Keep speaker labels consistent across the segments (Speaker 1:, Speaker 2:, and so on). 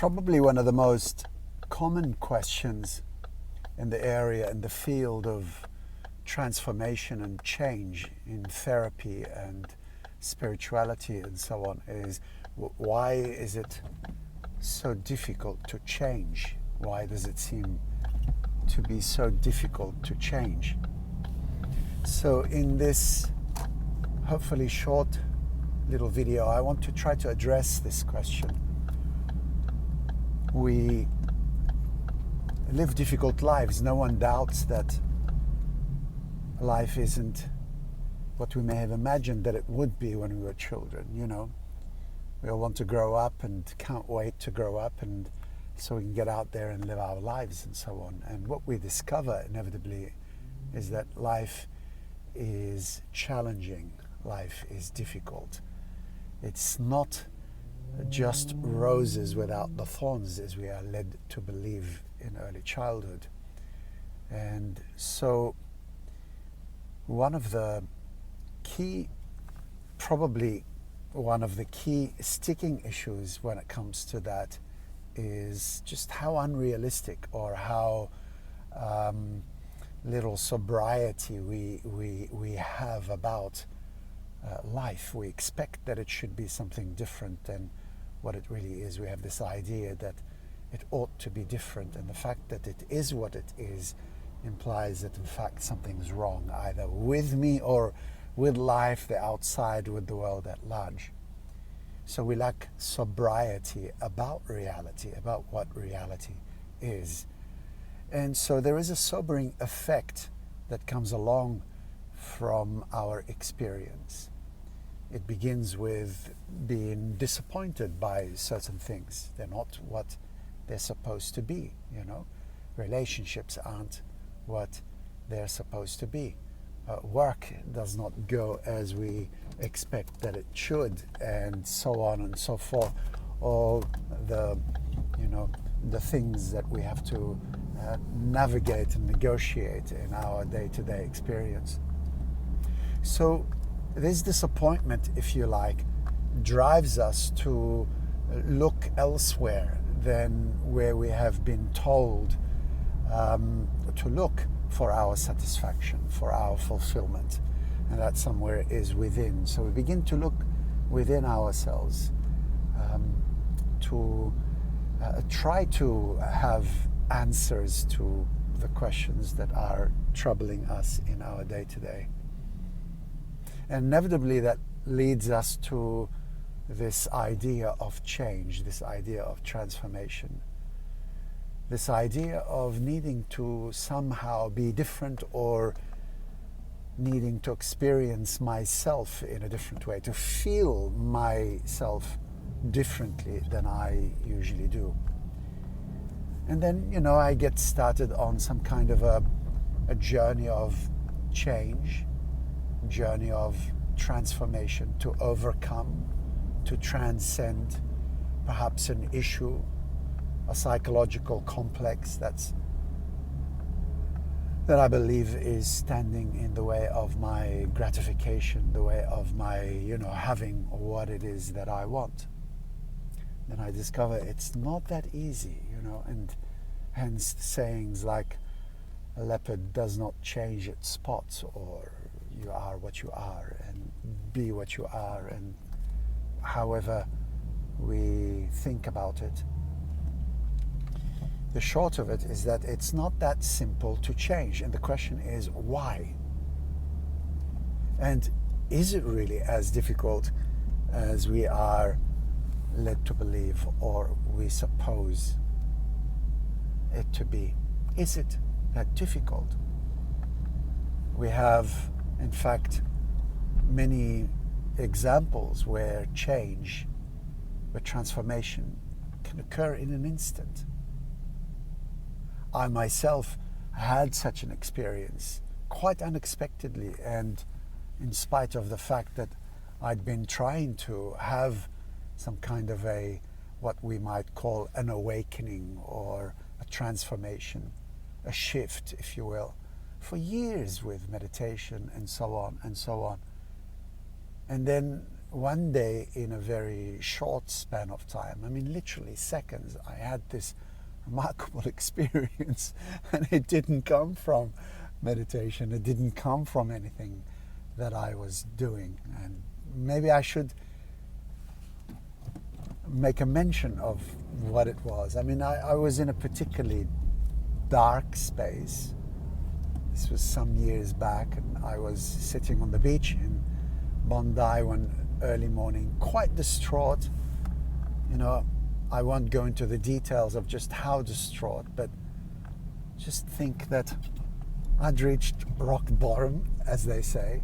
Speaker 1: probably one of the most common questions in the area, in the field of transformation and change in therapy and spirituality and so on, is why is it so difficult to change? Why does it seem to be so difficult to change? So in this hopefully short little video, I want to try to address this question. We live difficult lives. No one doubts that life isn't what we may have imagined that it would be when we were children, you know. We all want to grow up and can't wait to grow up, and so we can get out there and live our lives and so on. And what we discover inevitably is that life is challenging, life is difficult. It's not just roses without the thorns, as we are led to believe in early childhood. And so one of the key sticking issues when it comes to that is just how unrealistic or how little sobriety we have about life. We expect that it should be something different than what it really is. We have this idea that it ought to be different, and the fact that it is what it is implies that in fact something's wrong, either with me or with life, the outside, with the world at large. So we lack sobriety about reality, about what reality is. And so there is a sobering effect that comes along from our experience. It begins with being disappointed by certain things. They're not what they're supposed to be, you know. Relationships aren't what they're supposed to be. Work does not go as we expect that it should, and so on and so forth. All the, you know, the things that we have to navigate and negotiate in our day-to-day experience. So this disappointment, if you like, drives us to look elsewhere than where we have been told to look for our satisfaction, for our fulfillment, and that somewhere is within. So we begin to look within ourselves to try to have answers to the questions that are troubling us in our day-to-day. And inevitably that leads us to this idea of change, this idea of transformation, this idea of needing to somehow be different, or needing to experience myself in a different way, to feel myself differently than I usually do. And then, you know, I get started on some kind of a journey of change, journey of transformation, to overcome, to transcend perhaps an issue, a psychological complex that I believe is standing in the way of my gratification, the way of my, you know, having what it is that I want. Then I discover it's not that easy, you know, and hence sayings like a leopard does not change its spots, or you are what you are and be what you are, and however we think about it. The short of it is that it's not that simple to change, and the question is why? And is it really as difficult as we are led to believe, or we suppose it to be? Is it that difficult? We have, in fact, many examples where change, where transformation can occur in an instant. I myself had such an experience quite unexpectedly, and in spite of the fact that I'd been trying to have some kind of what we might call an awakening or a transformation, a shift, if you will, for years with meditation and so on and so on. And then one day, in a very short span of time, I mean literally seconds, I had this remarkable experience, and it didn't come from meditation, it didn't come from anything that I was doing. And maybe I should make a mention of what it was. I mean, I was in a particularly dark space. This was some years back, and I was sitting on the beach in Bondi one early morning, quite distraught. You know, I won't go into the details of just how distraught, but just think that I'd reached rock bottom, as they say.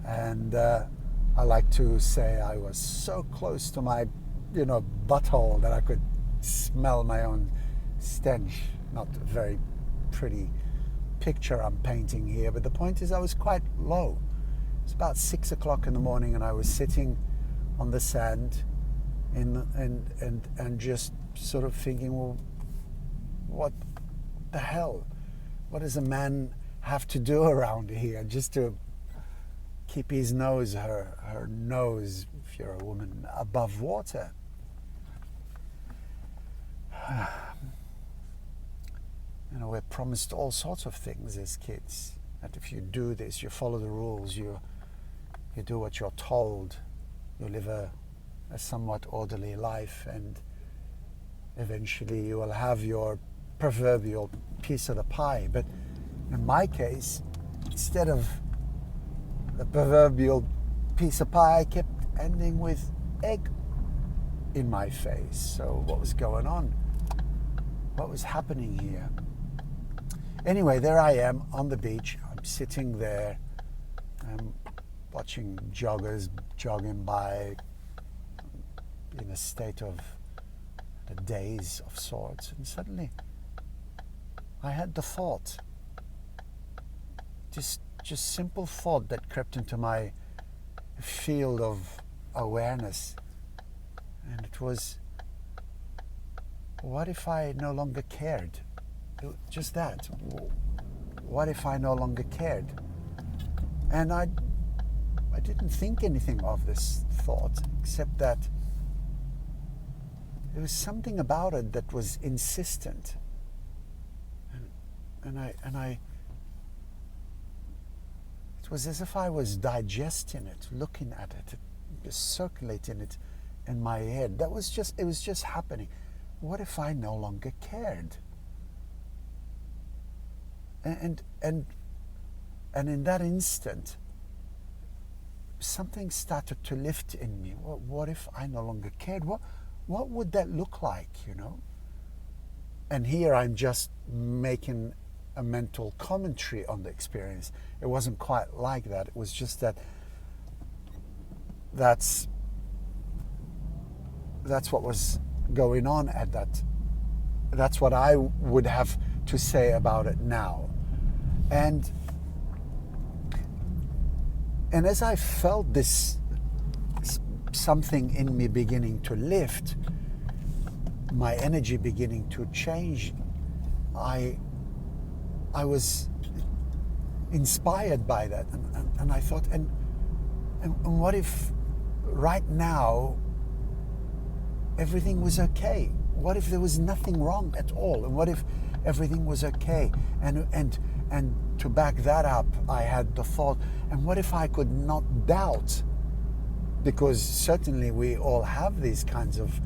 Speaker 1: And I like to say I was so close to my, butthole that I could smell my own stench. Not a very pretty picture I'm painting here, but the point is I was quite low. It's about 6 o'clock in the morning, and I was sitting on the sand and just sort of thinking, well, what the hell? What does a man have to do around here just to keep his nose, her nose, if you're a woman, above water? We're promised all sorts of things as kids. That if you do this, you follow the rules, you do what you're told, you live a somewhat orderly life, and eventually you will have your proverbial piece of the pie. But in my case, instead of the proverbial piece of pie, I kept ending with egg in my face. So what was going on? What was happening here? Anyway, there I am on the beach. I'm sitting there. I'm watching joggers jogging by in a state of a daze of sorts. And suddenly I had the thought, just simple thought that crept into my field of awareness. And it was, what if I no longer cared? Just that. What if I no longer cared? And I didn't think anything of this thought, except that there was something about it that was insistent. And I it was as if I was digesting it, looking at it, just circulating it in my head. It was just happening. What if I no longer cared? And in that instant, something started to lift in me. What if I no longer cared? What would that look like, And here I'm just making a mental commentary on the experience. It wasn't quite like that. It was just that's what was going on at that. That's what I would have to say about it now. And as I felt this something in me beginning to lift, my energy beginning to change, I was inspired by that, and I thought, and what if right now everything was okay? What if there was nothing wrong at all? And what if everything was okay? And to back that up, I had the thought, and what if I could not doubt? Because certainly we all have these kinds of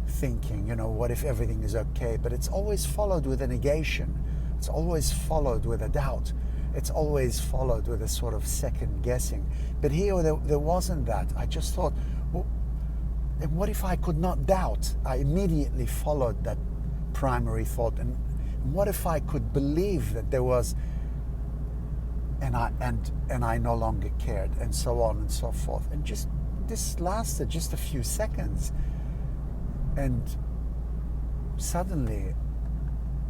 Speaker 1: thinking, what if everything is okay? But it's always followed with a negation. It's always followed with a doubt. It's always followed with a sort of second guessing. But here there wasn't that. I just thought, well, and what if I could not doubt? I immediately followed that primary thought. And what if I could believe that there was, and I no longer cared, and so on and so forth. And just this lasted just a few seconds, and suddenly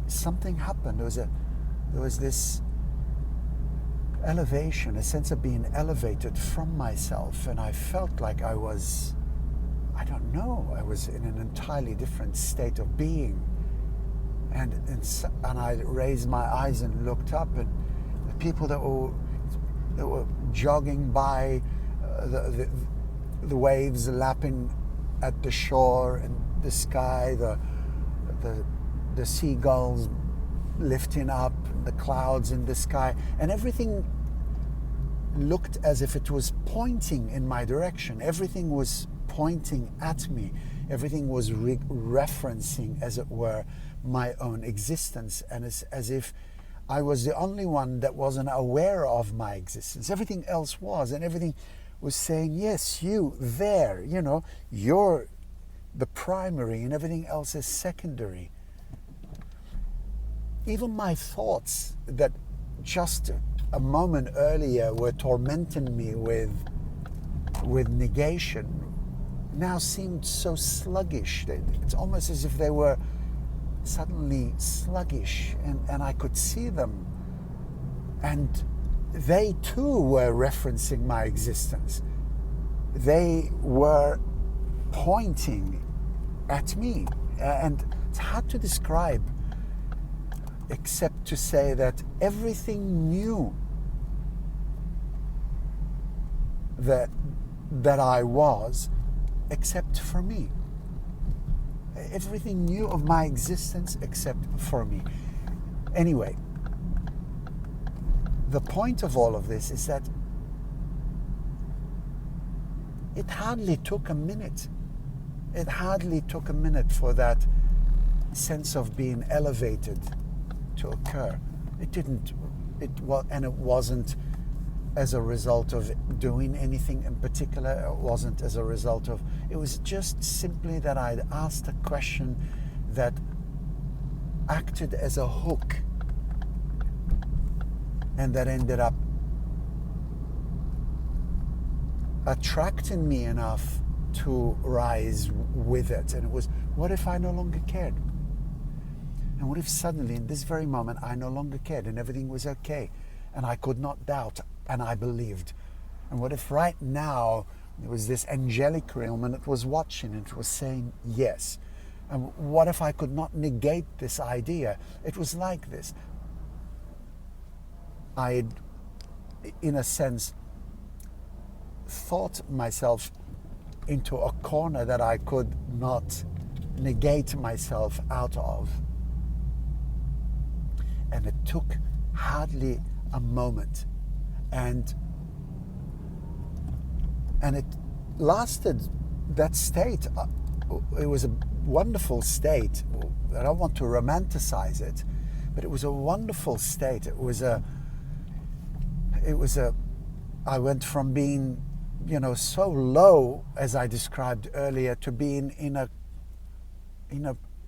Speaker 1: something happened. There was this elevation, a sense of being elevated from myself, and I felt like I was, I don't know, I was in an entirely different state of being. And I raised my eyes and looked up, and the people that were jogging by, the waves lapping at the shore and the sky, the seagulls lifting up, the clouds in the sky, and everything looked as if it was pointing in my direction. Everything was pointing at me. Everything was referencing, as it were, my own existence, and it's as if I was the only one that wasn't aware of my existence. Everything else was, and everything was saying, yes, you there, you're the primary and everything else is secondary. Even my thoughts that just a moment earlier were tormenting me with negation now seemed so sluggish. It's almost as if they were suddenly sluggish, and I could see them. And they too were referencing my existence. They were pointing at me. And it's hard to describe, except to say that everything knew that I was, except for me. Everything knew of my existence except for me. Anyway, the point of all of this is that it hardly took a minute. It hardly took a minute for that sense of being elevated to occur. And it wasn't as a result of doing anything in particular. It wasn't as a result of, it was just simply that I'd asked a question that acted as a hook, and that ended up attracting me enough to rise with it. And it was, what if I no longer cared? And what if suddenly, in this very moment, I no longer cared and everything was okay, and I could not doubt, and I believed? And what if right now there was this angelic realm and it was watching and it was saying yes? And what if I could not negate this idea? It was like this. I had, in a sense, thought myself into a corner that I could not negate myself out of. And it took hardly a moment. And it lasted, that state. It was a wonderful state. I don't want to romanticize it, but it was a wonderful state. I went from being, so low, as I described earlier, to being in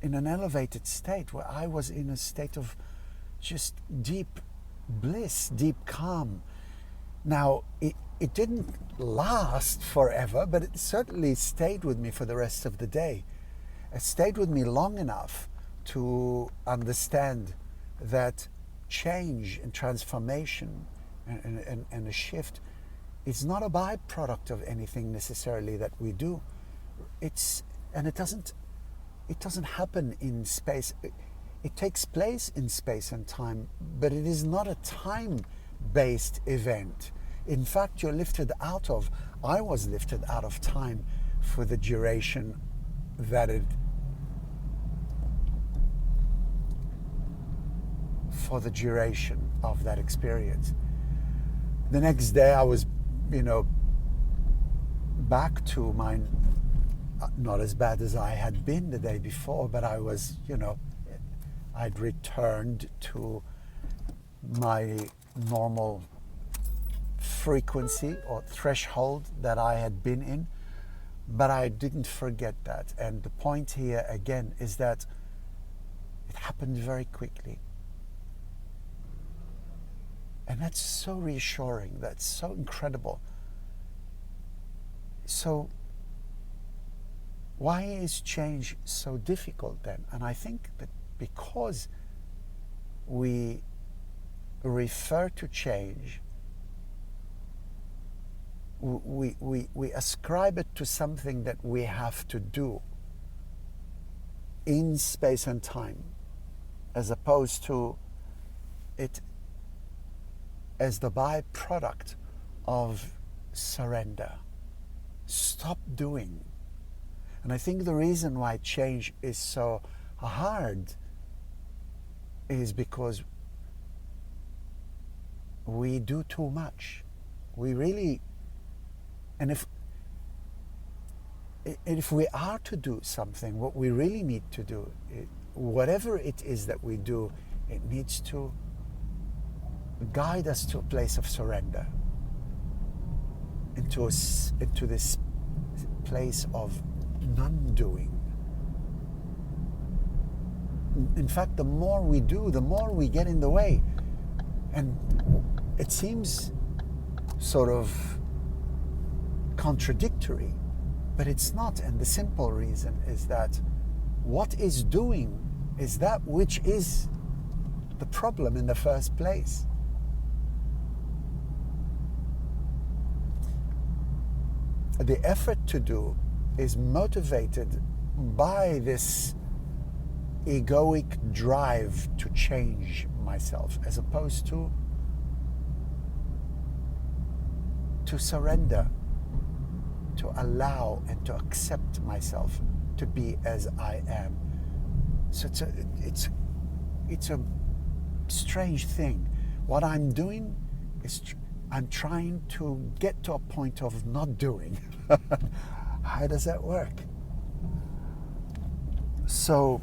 Speaker 1: an elevated state where I was in a state of just deep bliss, deep calm. Now, it didn't last forever, but it certainly stayed with me for the rest of the day. It stayed with me long enough to understand that change and transformation and a shift is not a byproduct of anything necessarily that we do. It doesn't happen in space. It takes place in space and time, but it is not a time-based event. In fact, I was lifted out of time for the duration of that experience. The next day I was, back to mine, not as bad as I had been the day before, but I was, I'd returned to my normal frequency or threshold that I had been in, but I didn't forget that. And the point here again is that it happened very quickly. And that's so reassuring, that's so incredible. So why is change so difficult then? And I think that because we refer to change, we ascribe it to something that we have to do in space and time, as opposed to it as the byproduct of surrender. Stop doing. And I think the reason why change is so hard is because we do too much. We really, and if we are to do something, what we really need to do, whatever it is that we do, it needs to guide us to a place of surrender, into this place of non-doing. In fact, the more we do, the more we get in the way. And it seems sort of contradictory, but it's not. And the simple reason is that what is doing is that which is the problem in the first place. The effort to do is motivated by this egoic drive to change myself, as opposed to surrender, to allow and to accept myself to be as I am. So it's a strange thing. What I'm doing is I'm trying to get to a point of not doing. How does that work? So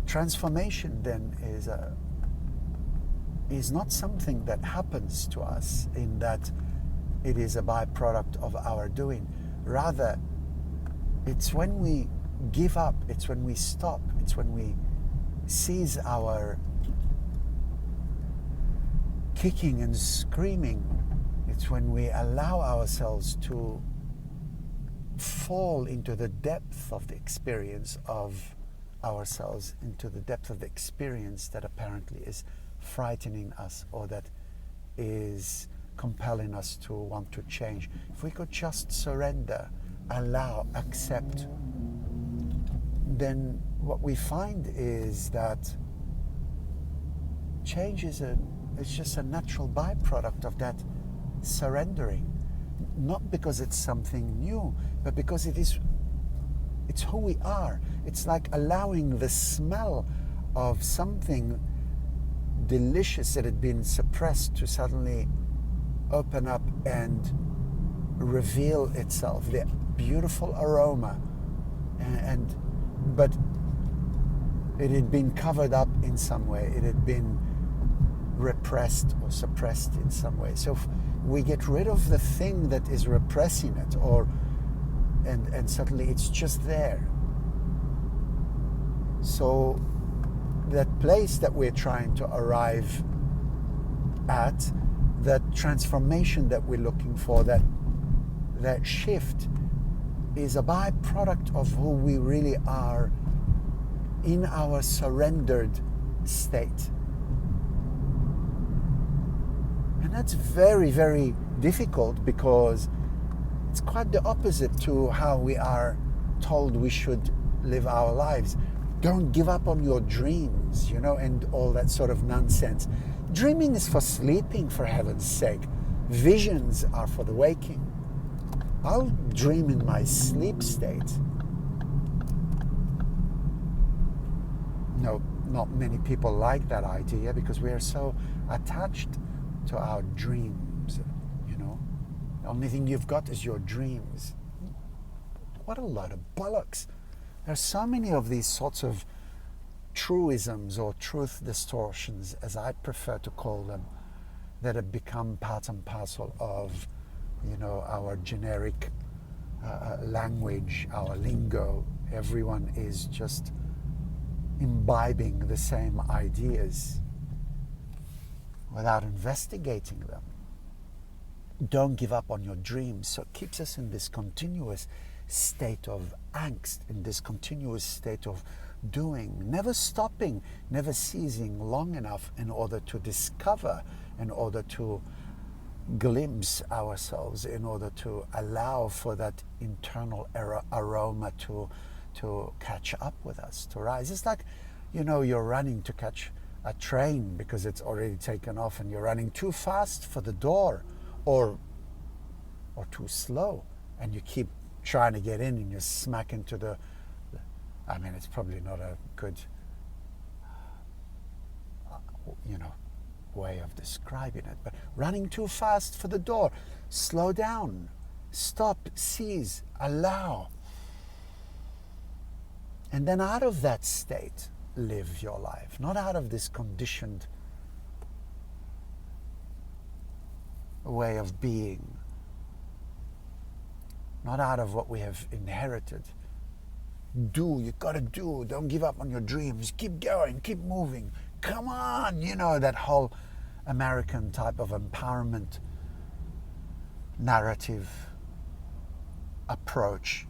Speaker 1: transformation then is not something that happens to us in that it is a byproduct of our doing. Rather, it's when we give up, it's when we stop, it's when we cease our kicking and screaming, it's when we allow ourselves to fall into the depth of the experience of ourselves, into the depth of the experience that apparently is frightening us or that is compelling us to want to change. If we could just surrender, allow, accept, then what we find is that change is just a natural byproduct of that surrendering. Not because it's something new, but because it's who we are. It's like allowing the smell of something delicious that had been suppressed to suddenly open up and reveal itself, the beautiful aroma, but it had been covered up in some way, it had been repressed or suppressed in some way. So if we get rid of the thing that is repressing it, and suddenly it's just there. So that place that we're trying to arrive at, that transformation that we're looking for, that shift, is a byproduct of who we really are in our surrendered state. And that's very, very difficult because it's quite the opposite to how we are told we should live our lives. Don't give up on your dreams, and all that sort of nonsense. Dreaming is for sleeping, for heaven's sake. Visions are for the waking. I'll dream in my sleep state. No, not many people like that idea because we are so attached to our dreams, The only thing you've got is your dreams. What a load of bollocks. There are so many of these sorts of truisms or truth distortions, as I prefer to call them, that have become part and parcel of, our generic language, our lingo. Everyone is just imbibing the same ideas without investigating them. Don't give up on your dreams. So it keeps us in this continuous state of angst, in this continuous state of doing, never stopping, never ceasing long enough in order to discover, in order to glimpse ourselves, in order to allow for that internal aroma to catch up with us, to rise. It's like, you're running to catch a train because it's already taken off and you're running too fast for the door, or or too slow, and you keep trying to get in and you're smack into the, I mean, it's probably not a good, way of describing it, but running too fast for the door. Slow down, stop, seize, allow. And then out of that state, live your life, not out of this conditioned way of being, not out of what we have inherited. You gotta do, don't give up on your dreams, keep going, keep moving, come on, that whole American type of empowerment narrative approach.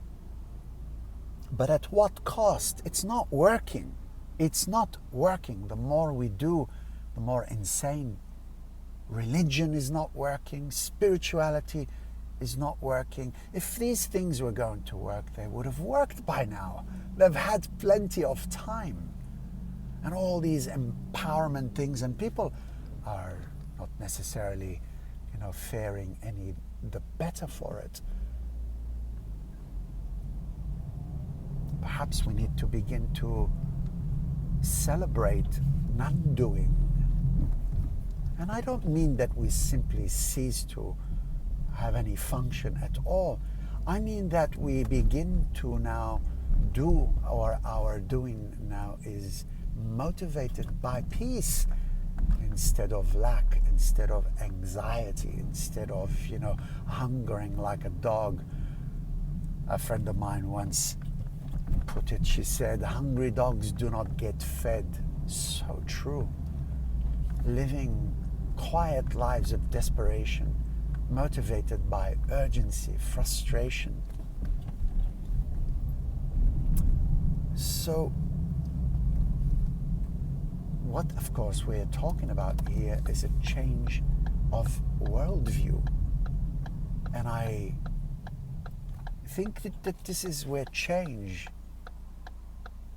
Speaker 1: But at what cost? It's not working. It's not working. The more we do, the more insane. Religion is not working. Spirituality is not working. If these things were going to work, they would have worked by now. They've had plenty of time. And all these empowerment things, and people are not necessarily, faring any the better for it. Perhaps we need to begin to celebrate non-doing. And I don't mean that we simply cease to have any function at all. I mean that we begin to now do, or our doing now is motivated by peace instead of lack, instead of anxiety, instead of, hungering like a dog. A friend of mine once put it, she said, hungry dogs do not get fed. So true. Living quiet lives of desperation, motivated by urgency, frustration. So, what, of course, we're talking about here is a change of worldview. And I think that this is where change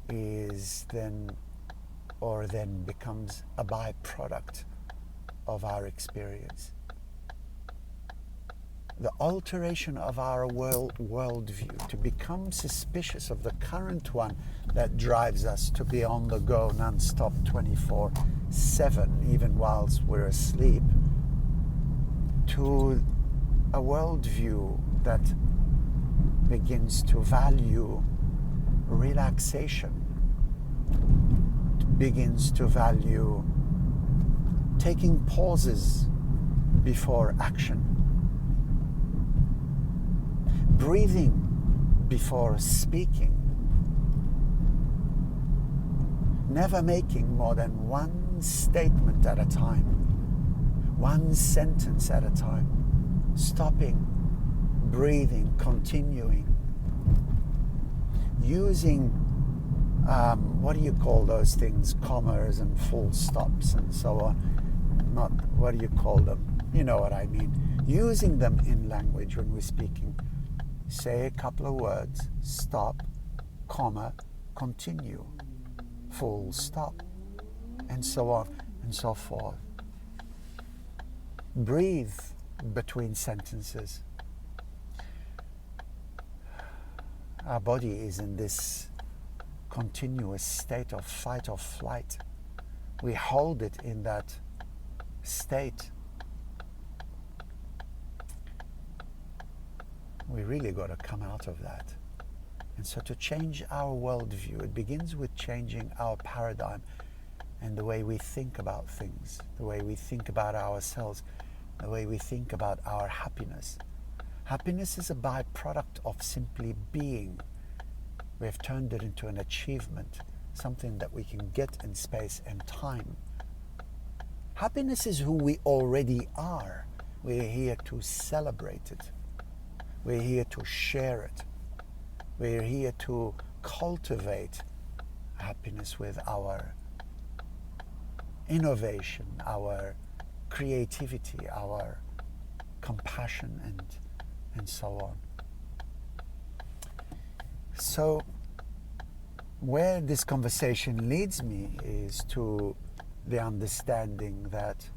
Speaker 1: is then becomes a byproduct of our experience. The alteration of our worldview, to become suspicious of the current one that drives us to be on the go non-stop 24/7, even whilst we're asleep, to a worldview that begins to value relaxation, begins to value taking pauses before action, breathing before speaking, never making more than one statement at a time, one sentence at a time, stopping, breathing, continuing, using what do you call those things, commas and full stops and so on, not what do you call them, you know what I mean, using them in language when we're speaking. Say a couple of words, stop, comma, continue, full stop, and so on and so forth. Breathe between sentences. Our body is in this continuous state of fight or flight. We hold it in that state. We really got to come out of that. And so to change our worldview, it begins with changing our paradigm and the way we think about things, the way we think about ourselves, the way we think about our happiness. Happiness is a byproduct of simply being. We have turned it into an achievement, something that we can get in space and time. Happiness is who we already are. We're here to celebrate it. We're here to share it. We're here to cultivate happiness with our innovation, our creativity, our compassion, and so on. So, where this conversation leads me is to the understanding that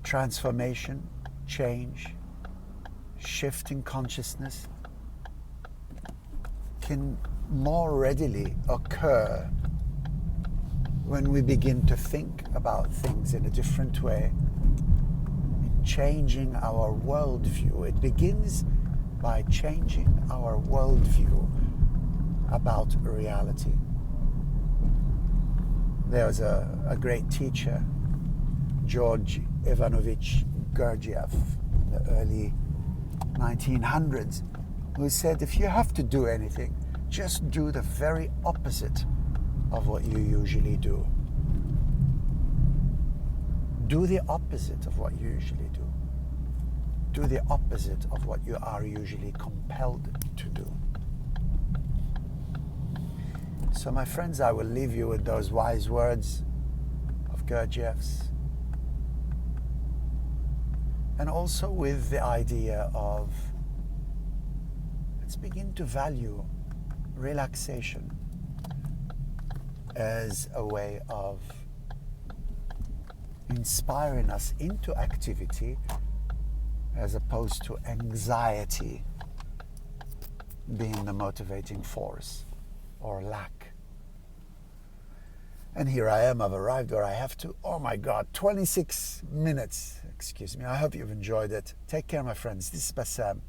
Speaker 1: transformation, change, shift in consciousness can more readily occur when we begin to think about things in a different way, changing our worldview. It begins by changing our worldview about reality. There was a great teacher, George Ivanovich Gurdjieff, in the early 1900s, who said, if you have to do anything, just do the very opposite of what you usually do. Do the opposite of what you usually do. Do the opposite of what you are usually compelled to do. So my friends, I will leave you with those wise words of Gurdjieff's, and also with the idea of, let's begin to value relaxation as a way of inspiring us into activity as opposed to anxiety being the motivating force or lack. And here I am, I've arrived where I have to. Oh my God, 26 minutes. Excuse me. I hope you've enjoyed it. Take care, my friends. This is Bassam.